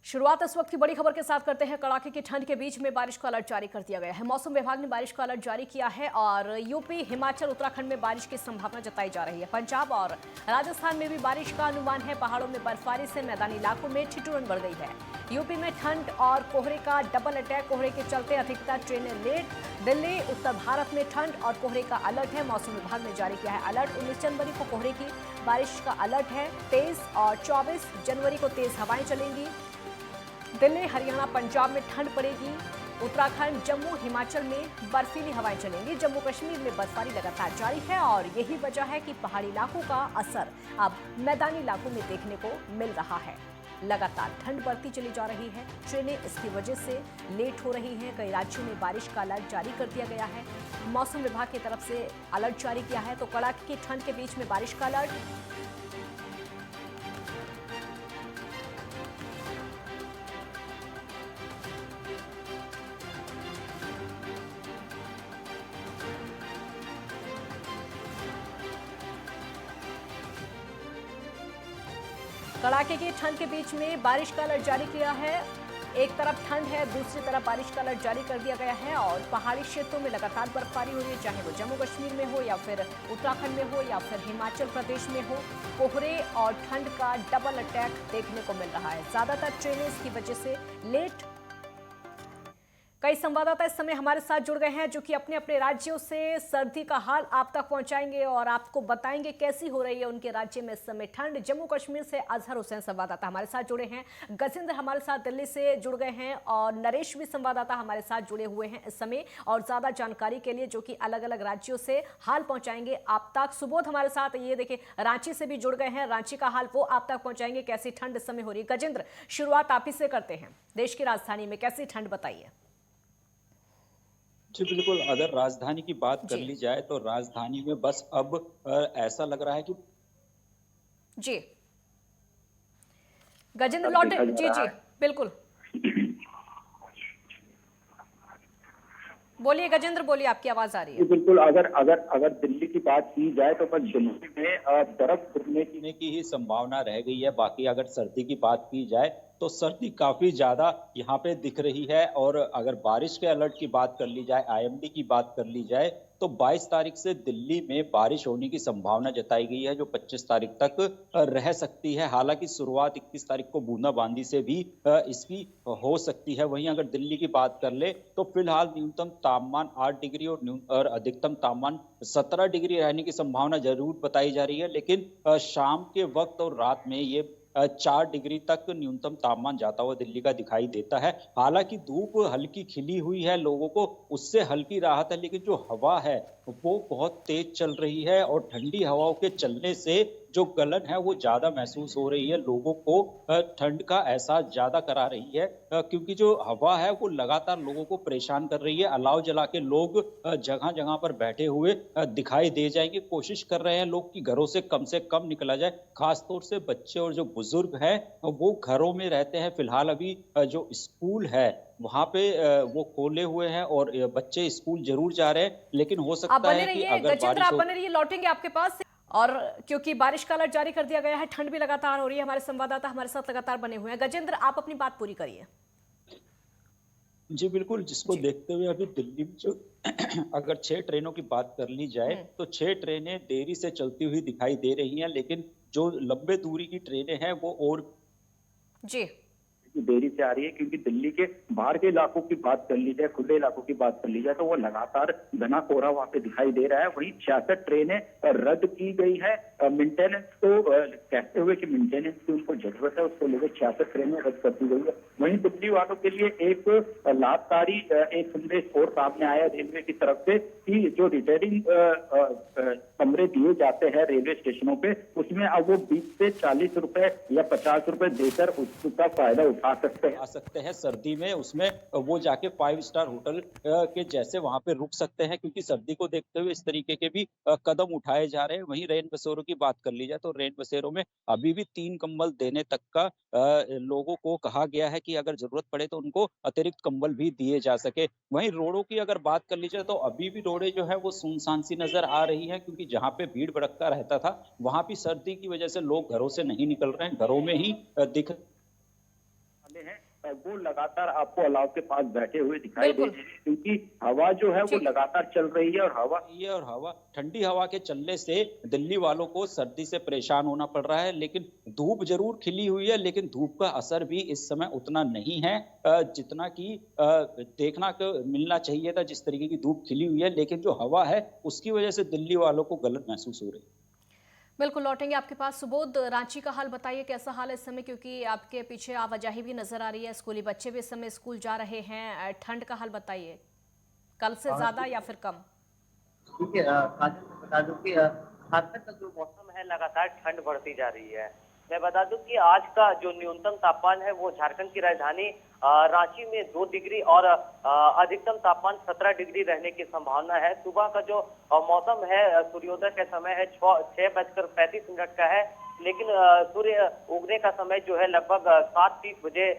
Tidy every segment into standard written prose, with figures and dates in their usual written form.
शुरुआत इस वक्त की बड़ी खबर के साथ करते हैं। कड़ाके की ठंड के बीच में बारिश का अलर्ट जारी कर दिया गया है। मौसम विभाग ने बारिश का अलर्ट जारी किया है और यूपी, हिमाचल, उत्तराखंड में बारिश की संभावना जताई जा रही है। पंजाब और राजस्थान में भी बारिश का अनुमान है। पहाड़ों में बर्फबारी से मैदानी इलाकों में ठिठुरन बढ़ गई है। यूपी में ठंड और कोहरे का डबल अटैक। कोहरे के चलते अधिकतर ट्रेनें लेट। दिल्ली, उत्तर भारत में ठंड और कोहरे का अलर्ट है। मौसम विभाग ने जारी किया है अलर्ट। 19 जनवरी को कोहरे की बारिश का अलर्ट है। 23 और 24 जनवरी को तेज हवाएं चलेंगी। दिल्ली, हरियाणा, पंजाब में ठंड पड़ेगी। उत्तराखंड, जम्मू, हिमाचल में बर्फीली हवाएं चलेंगी। जम्मू कश्मीर में बर्फबारी लगातार जारी है और यही वजह है कि पहाड़ी इलाकों का असर अब मैदानी इलाकों में देखने को मिल रहा है। लगातार ठंड बढ़ती चली जा रही है। ट्रेनें इसकी वजह से लेट हो रही हैं। कई राज्यों में बारिश का अलर्ट जारी कर दिया गया है। मौसम विभाग की तरफ से अलर्ट जारी किया है। तो कड़ाके की ठंड के बीच में बारिश का अलर्ट। कड़ाके की ठंड के बीच में बारिश का अलर्ट जारी किया है। एक तरफ ठंड है, दूसरी तरफ बारिश का अलर्ट जारी कर दिया गया है और पहाड़ी क्षेत्रों में लगातार बर्फबारी हो रही है, चाहे वो जम्मू कश्मीर में हो या फिर उत्तराखंड में हो या फिर हिमाचल प्रदेश में हो। कोहरे और ठंड का डबल अटैक देखने को मिल रहा है। ज्यादातर ट्रेनें इसकी वजह से लेट। कई संवाददाता इस समय हमारे साथ जुड़ गए हैं जो कि अपने अपने राज्यों से सर्दी का हाल आप तक पहुंचाएंगे और आपको बताएंगे कैसी हो रही है उनके राज्य में इस समय ठंड। जम्मू कश्मीर से अजहर हुसैन संवाददाता हमारे साथ जुड़े हैं। गजेंद्र हमारे साथ दिल्ली से जुड़ गए हैं और नरेश भी संवाददाता हमारे साथ जुड़े हुए हैं इस समय और ज्यादा जानकारी के लिए जो कि अलग अलग राज्यों से हाल पहुंचाएंगे आप तक। सुबोध हमारे साथ ये देखिए रांची से भी जुड़ गए हैं। रांची का हाल वो आप तक पहुंचाएंगे कैसी ठंड इस समय हो रही है। गजेंद्र, शुरुआत आप ही से करते हैं। देश की राजधानी में कैसी ठंड बताइए। जी बिल्कुल, अगर राजधानी की बात कर जी ली जाए तो राजधानी में बस अब ऐसा लग रहा है कि जी गजेंद्र अब लौटे। देखा जा जी रहा जी है। बिल्कुल बोलिए गजेंद्र, बोलिए, आपकी आवाज आ रही जी है। बिल्कुल, अगर अगर अगर दिल्ली की बात की जाए तो बस दिल्ली में बर्फ गिरने की ही संभावना रह गई है। बाकी अगर सर्दी की बात की जाए तो सर्दी काफी ज्यादा यहाँ पे दिख रही है। और अगर बारिश के अलर्ट की बात कर ली जाए, आईएमडी की बात कर ली जाए, तो 22 तारीख से दिल्ली में बारिश होने की संभावना जताई गई है जो 25 तारीख तक रह सकती है। हालांकि शुरुआत 21 तारीख को बूंदाबांदी से भी इसकी हो सकती है। वहीं अगर दिल्ली की बात कर ले तो फिलहाल न्यूनतम तापमान 8 डिग्री और अधिकतम तापमान 17 डिग्री रहने की संभावना जरूर बताई जा रही है। लेकिन शाम के वक्त और रात में ये 4 डिग्री तक न्यूनतम तापमान जाता हुआ दिल्ली का दिखाई देता है। हालांकि धूप हल्की खिली हुई है, लोगों को उससे हल्की राहत है, लेकिन जो हवा है वो बहुत तेज चल रही है और ठंडी हवाओं के चलने से जो गलन है वो ज्यादा महसूस हो रही है। लोगों को ठंड का एहसास ज्यादा करा रही है क्योंकि जो हवा है वो लगातार लोगों को परेशान कर रही है। अलाव जला के लोग जगह जगह पर बैठे हुए दिखाई दे जाएंगे। कोशिश कर रहे हैं लोग कि घरों से कम निकला जाए। खासतौर से बच्चे और जो बुजुर्ग हैं वो घरों में रहते हैं। फिलहाल अभी जो स्कूल है वहां पे वो खोले हुए हैं और बच्चे स्कूल जरूर जा रहे हैं। लेकिन हो आप सकता बने है कि रहिए अगर गजेंद्र, बारिश आप हो। बने रहिए, लौटेंगे आपके पास। और क्योंकि बारिश का अलर्ट जारी कर दिया गया है, ठंड भी लगातार हो रही है। हमारे संवाददाता हमारे साथ लगातार बने हुए हैं। गजेंद्र, आप अपनी बात पूरी करिए। जी बिल्कुल, जिसको जी। देखते हुए अभी दिल्ली में जो अगर 6 ट्रेनों की बात कर ली जाए हम्म। तो 6 ट्रेनें देरी से चलती हुई दिखाई दे रही हैं। लेकिन जो लंबे दूरी की ट्रेनें हैं वो और जी देरी से आ रही है क्योंकि दिल्ली के बाहर के इलाकों की बात कर ली जाए, खुले इलाकों की बात कर ली जाए तो वो लगातार घना कोहरा वहां पे दिखाई दे रहा है। वहीं 66 ट्रेनें रद्द की गई है। मेंटेनेंस को कहते हुए कि मेंटेनेंस की उनको जरूरत है, उसको लेकर 66 ट्रेनें रद्द कर दी गई है। वहीं दिल्ली वालों के लिए एक लाभकारी एक संदेश और सामने आया रेलवे की तरफ से कि जो रिटेलिंग कमरे दिए जाते हैं रेलवे स्टेशनों पे, उसमें अब वो 20 से 40 रुपए या 50 रुपए देकर उसका फायदा उठा सकते हैं। सर्दी में उसमें वो जाके 5 स्टार होटल के जैसे वहां पे रुक सकते हैं क्योंकि सर्दी को देखते हुए इस तरीके के भी कदम उठाए जा रहे हैं। वहीं रैन बसेरों की बात कर ली जाए तो रैन बसेरों में अभी भी 3 कंबल देने तक का लोगों को कहा गया है कि अगर जरूरत पड़े तो उनको अतिरिक्त कंबल भी दिए जा सके। वहीं रोडों की अगर बात कर ली जाए तो अभी भी रोडें जो है वो सुनसान सी नजर आ रही है क्योंकि जहाँ पे भीड़ भड़क्का रहता था वहां भी सर्दी की वजह से लोग घरों से नहीं निकल रहे हैं, घरों में ही दिख बच्चे हैं वो लगातार आपको अलाव के पास बैठे हुए दिखाई दे बिल्कुल। रहे हैं, क्योंकि हवा जो है वो ठीक है। लगातार चल रही है और हवा ठंडी हवा के चलने से दिल्ली वालों को सर्दी से परेशान होना पड़ रहा है। लेकिन धूप जरूर खिली हुई है, लेकिन धूप का असर भी इस समय उतना नहीं है जितना कि देखना को मिलना चाहिए था। जिस तरीके की धूप खिली हुई है, लेकिन जो हवा है उसकी वजह से दिल्ली वालों को गलत महसूस हो रही है। बिल्कुल लौटेंगे आपके पास। सुबोध, रांची का हाल बताइए, कैसा हाल है इस समय, क्योंकि आपके पीछे आवाजाही भी नजर आ रही है, स्कूली बच्चे भी इस समय स्कूल जा रहे हैं। ठंड का हाल बताइए, कल से ज्यादा या फिर कम? ठीक है, काजल मैं बता दूं कि झारखंड का जो मौसम है लगातार ठंड बढ़ती जा रही है। मैं बता दूं कि आज का जो न्यूनतम तापमान है वो झारखंड की राजधानी रांची में 2 डिग्री और अधिकतम तापमान 17 डिग्री रहने की संभावना है। सुबह का जो मौसम है, सूर्योदय का समय है 6:35 का है, लेकिन सूर्य उगने का समय जो है लगभग 7:30 बजे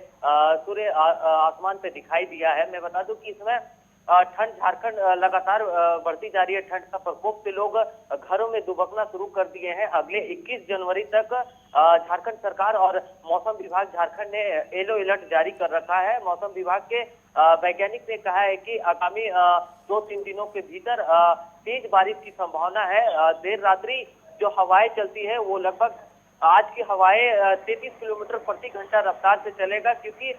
सूर्य आसमान पे दिखाई दिया है। मैं बता दूं कि इसमें ठंड झारखंड लगातार बढ़ती जा रही है। ठंड का प्रकोप से लोग घरों में दुबकना शुरू कर दिए हैं। अगले 21 जनवरी तक झारखंड सरकार और मौसम विभाग झारखंड ने येलो अलर्ट जारी कर रखा है। मौसम विभाग के वैज्ञानिक ने कहा है कि आगामी 2-3 दिनों के भीतर तेज बारिश की संभावना है। देर रात्रि जो हवाएं चलती है वो लगभग आज की हवाएं 33 किलोमीटर प्रति घंटा रफ्तार से चलेगा, क्योंकि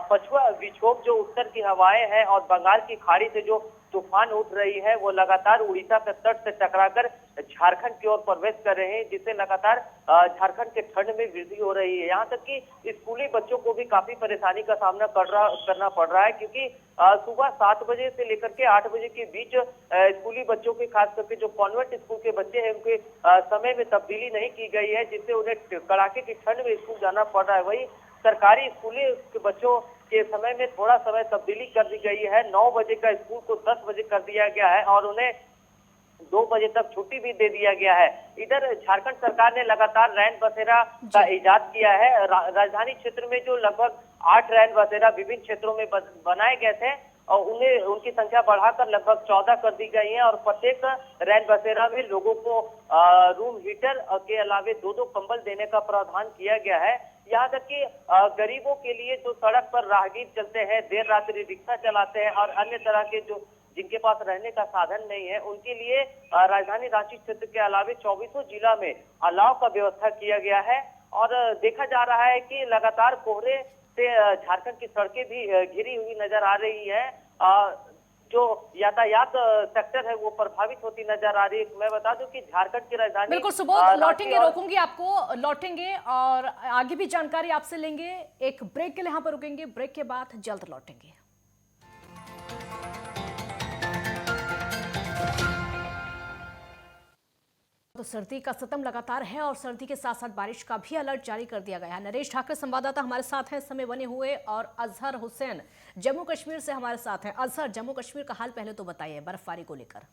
पछुआ विक्षोभ जो उत्तर की हवाएं हैं और बंगाल की खाड़ी से जो तूफान उठ रही है वो लगातार उड़ीसा के तट से टकराकर झारखंड की ओर प्रवेश कर रहे हैं, जिससे लगातार झारखंड के ठंड में वृद्धि हो रही है। यहाँ तक कि स्कूली बच्चों को भी काफी परेशानी का सामना करना पड़ रहा है, क्योंकि सुबह 7 बजे से लेकर के 8 बजे के बीच स्कूली बच्चों के, खास करके जो कॉन्वेंट स्कूल के बच्चे हैं, उनके समय में तब्दीली नहीं की गई है, जिससे उन्हें कड़ाके की ठंड में स्कूल जाना पड़ रहा है। वही सरकारी स्कूली के बच्चों के समय में थोड़ा समय तब्दीली कर दी गई है। 9 बजे का स्कूल को 10 बजे कर दिया गया है और उन्हें 2 बजे तक छुट्टी भी दे दिया गया है। इधर झारखंड सरकार ने लगातार रैन बसेरा का इजाद किया है। राजधानी क्षेत्र में जो लगभग 8 रैन बसेरा विभिन्न क्षेत्रों में बनाए गए थे और उनकी संख्या बढ़ाकर लगभग 14 कर दी गई है और प्रत्येक रैन बसेरा में लोगों को रूम हीटर के अलावे 2-2 कंबल देने का प्रावधान किया गया है। यहाँ तक कि गरीबों के लिए जो सड़क पर राहगीर चलते हैं, देर रात्रि रिक्शा चलाते हैं और अन्य तरह के जो जिनके पास रहने का साधन नहीं है, उनके लिए राजधानी रांची क्षेत्र के अलावे 24 जिला में अलाव का व्यवस्था किया गया है। और देखा जा रहा है कि लगातार कोहरे से झारखंड की सड़कें भी घिरी हुई नजर आ रही है। जो यातायात सेक्टर है वो प्रभावित होती नजर आ रही है। मैं बता दूं कि झारखंड की राजधानी बिल्कुल सुबोध, लौटेंगे, रोकूंगी आपको, लौटेंगे और आगे भी जानकारी आपसे लेंगे। एक ब्रेक के लिए यहाँ पर रुकेंगे, ब्रेक के बाद जल्द लौटेंगे। तो सर्दी का सितम लगातार है और सर्दी के साथ साथ बारिश का भी अलर्ट जारी कर दिया गया है। नरेश ठाकर संवाददाता हमारे साथ हैं इस समय बने हुए, और अजहर हुसैन जम्मू कश्मीर से हमारे साथ हैं। अजहर, जम्मू कश्मीर का हाल पहले तो बताइए बर्फबारी को लेकर।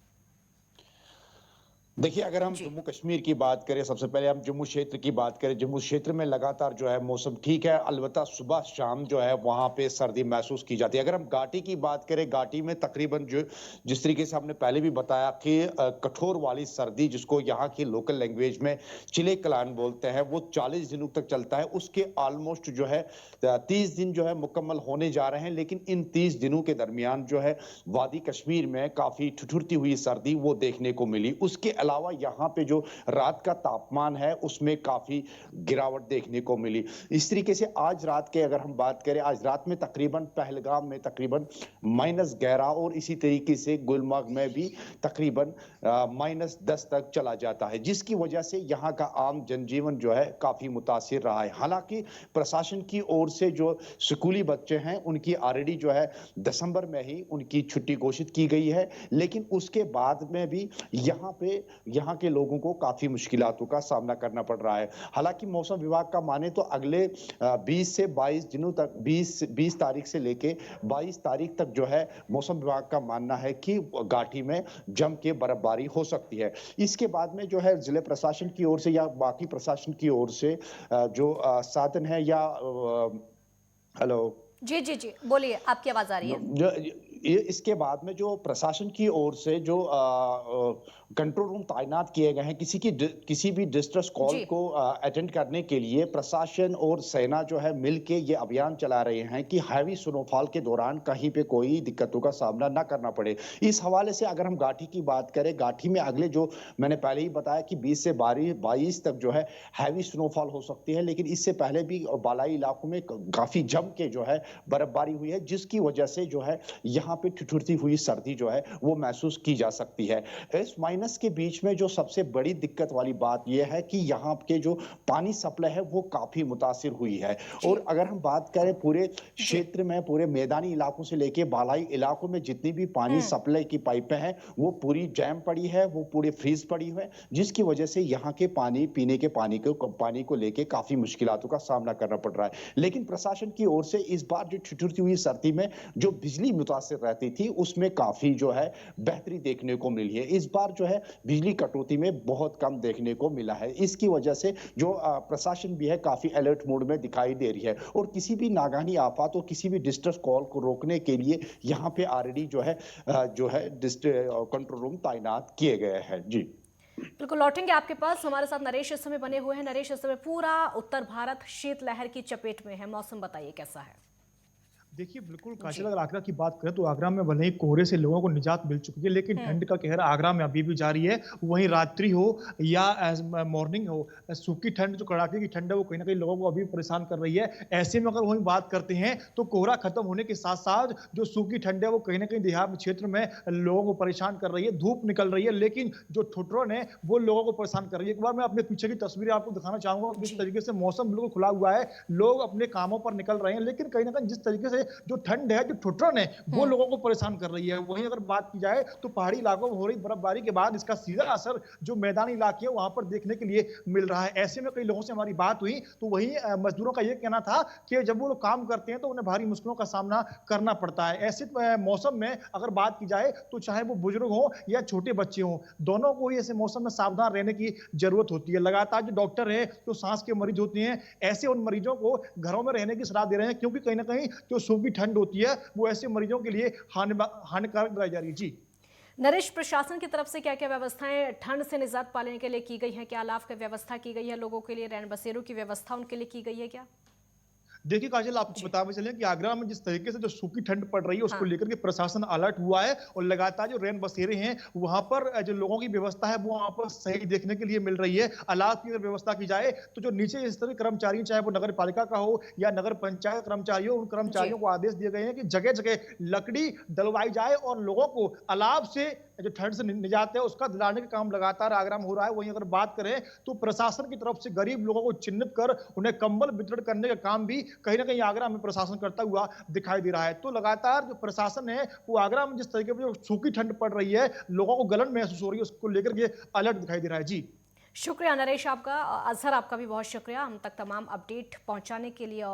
देखिए, अगर हम जम्मू कश्मीर की बात करें, सबसे पहले हम जम्मू क्षेत्र की बात करें। जम्मू क्षेत्र में लगातार जो है मौसम ठीक है, अलबत्ता सुबह शाम जो है वहां पे सर्दी महसूस की जाती है। अगर हम घाटी की बात करें, घाटी में तकरीबन जो जिस तरीके से हमने पहले भी बताया कि कठोर वाली सर्दी, जिसको यहाँ की लोकल लैंग्वेज में चिले कलान बोलते हैं, वो 40 दिनों तक चलता है। उसके ऑलमोस्ट जो है 30 दिन जो है मुकम्मल होने जा रहे हैं, लेकिन इन 30 दिनों के दरमियान जो है वादी कश्मीर में काफी ठिठुरती हुई सर्दी वो देखने को मिली। उसके अलावा यहाँ पे जो रात का तापमान है उसमें काफी गिरावट देखने को मिली। इस तरीके से आज रात के अगर हम बात करें, आज रात में तकरीबन पहलगाम में तकरीबन -11 और इसी तरीके से गुलमर्ग में भी तकरीबन -10 तक चला जाता है, जिसकी वजह से यहाँ का आम जनजीवन जो है काफी मुतासिर रहा है। हालांकि प्रशासन की ओर से जो स्कूली बच्चे हैं उनकी ऑलरेडी जो है दिसंबर में ही उनकी छुट्टी घोषित की गई है, लेकिन उसके बाद में भी यहाँ के लोगों को काफी मुश्किलातों का सामना करना पड़ रहा है। हालांकि मौसम विभाग का माने तो अगले 20 से 22 दिनों तक 20 तारीख से लेके 22 तारीख तक जो है मौसम विभाग का मानना है कि घाटी में जम के बर्फबारी हो सकती है। इसके बाद में जो है जिले प्रशासन की ओर से या बाकी प्रशासन की ओर से जो साधन है या हेलो जी बोलिए, आपकी आवाज आ रही है। ये इसके बाद में जो प्रशासन की ओर से जो कंट्रोल रूम तैनात किए गए हैं, किसी भी डिस्ट्रेस कॉल जी। को अटेंड करने के लिए प्रशासन और सेना जो है मिलके ये अभियान चला रहे हैं कि हैवी स्नोफॉल के दौरान कहीं पे कोई दिक्कतों का सामना ना करना पड़े। इस हवाले से अगर हम घाटी की बात करें, घाटी में अगले जो मैंने पहले ही बताया कि 20 से 22 तक जो है हैवी स्नोफॉल हो सकती है, लेकिन इससे पहले भी बालाई इलाकों में काफी जम के जो है बर्फबारी हुई है, जिसकी वजह से जो है यहाँ पे ठिठुरती हुई सर्दी जो है वो महसूस की जा सकती है। इस माइनस के बीच में जो सबसे बड़ी दिक्कत वाली बात यह है कि यहाँ के जो पानी सप्लाई है वो काफी मुतासिर हुई है। और अगर हम बात करें पूरे क्षेत्र में, पूरे मैदानी इलाकों से लेके बालाई इलाकों में जितनी भी पानी सप्लाई की पाइपें हैं वो पूरी जैम पड़ी है, वो पूरी फ्रीज पड़ी है, जिसकी वजह से यहाँ के पीने के पानी को लेके काफी मुश्किलातों का सामना करना पड़ रहा है। लेकिन प्रशासन की ओर से इस बार जो ठिठुरती हुई सर्दी में जो बिजली मुतासिर रहती थी उसमें काफी जो है बेहतरी देखने को मिली है। इस बार जो है बिजली कटौती में बहुत कम देखने को मिला है। इसकी वजह से जो प्रशासन भी है काफी अलर्ट मोड में दिखाई दे रही है और किसी भी नागानी आफत और किसी भी डिस्ट्रेस कॉल को रोकने के लिए यहाँ पे ऑलरेडी जो है कंट्रोल रूम तैनात किए गए हैं। जी बिल्कुल, लौटेंगे आपके पास। हमारे साथ नरेश इस समय बने हुए हैं। नरेश, इस समय पूरा उत्तर भारत शीतलहर की चपेट में है, मौसम बताइए कैसा है? देखिए, बिल्कुल काशिद, अगर आगरा की बात करें तो आगरा में भले ही कोहरे से लोगों को निजात मिल चुकी है, लेकिन ठंड का कहर आगरा में अभी भी जारी है। वहीं रात्रि हो या मॉर्निंग हो, सूखी ठंड, जो कड़ाके की ठंड है वो कहीं ना कहीं लोगों को अभी परेशान कर रही है। ऐसे में अगर वहीं बात करते हैं तो कोहरा खत्म होने के साथ साथ जो सूखी ठंड है वो कहीं ना कहीं देहात क्षेत्र में लोगों को परेशान कर रही है। धूप निकल रही है, लेकिन जो ठुठुरन है वो लोगों को परेशान कर रही है। एक बार मैं अपने पीछे की तस्वीरें आपको दिखाना चाहूंगा, जिस तरीके से मौसम बिल्कुल खुला हुआ है, लोग अपने कामों पर निकल रहे हैं, लेकिन कहीं ना कहीं जिस तरीके से जो ठंड है, जो ठुठुरन है, वो लोगों को परेशान कर रही है। वहीं अगर बात की जाए तो पहाड़ी इलाकों में हो रही बर्फबारी के बाद इसका सीधा असर जो मैदानी इलाके हैं वहां पर देखने के लिए मिल रहा है। ऐसे में कई लोगों से हमारी बात हुई तो वही मजदूरों का यह कहना था कि जब वो लोग काम करते हैं तो उन्हें भारी मुश्किलों का सामना करना पड़ता है। ऐसे मौसम में अगर बात की जाए तो चाहे वो बुजुर्ग हो या छोटे बच्चे हो, दोनों को ही ऐसे मौसम में सावधान रहने की जरूरत होती है। लगातार जो डॉक्टर है, जो सांस के मरीज होते हैं, ऐसे उन मरीजों को घरों में रहने की सलाह दे रहे हैं, क्योंकि कहीं ना कहीं जो सूखी ठंड होती है वो ऐसे मरीजों के लिए हानिकारक बताई जा रही है। जी नरेश, प्रशासन की तरफ से क्या क्या व्यवस्थाएं ठंड से निजात पाने के लिए की गई हैं? क्या अलाव की व्यवस्था की गई है लोगों के लिए? रैन बसेरों की व्यवस्था उनके लिए की गई है क्या? देखिए काजल, आपको बताते चलें कि आगरा में जिस तरीके से जो सूखी ठंड पड़ रही है उसको लेकर के प्रशासन अलर्ट हुआ है और लगातार जो रैन बसेरे हैं वहां पर जो लोगों की व्यवस्था है वो वहां पर सही देखने के लिए मिल रही है। अलाव की अगर व्यवस्था की जाए तो जो नीचे स्तर के कर्मचारी, चाहे वो नगर पालिका का हो या नगर पंचायत कर्मचारी हो, उन कर्मचारियों को आदेश दिए गए हैं कि जगह जगह लकड़ी डलवाई जाए और लोगों को अलाव से जो ठंड से निजात है उसका दिलाने का काम लगातार आगरा में हो रहा है। वहीं अगर बात करें तो प्रशासन की तरफ से गरीब लोगों को चिन्हित कर उन्हें कंबल वितरण करने का काम भी कहीं ना कहीं आगरा में प्रशासन करता हुआ दिखाई दे रहा है। तो लगातार जो प्रशासन है वो आगरा में जिस तरीके से सूखी ठंड पड़ रही है, लोगों को गलन महसूस हो रही है, उसको लेकर के अलर्ट दिखाई दे रहा है। जी शुक्रिया नरेश आपका। अजहर, आपका भी बहुत शुक्रिया हम तक तमाम अपडेट पहुंचाने के लिए। और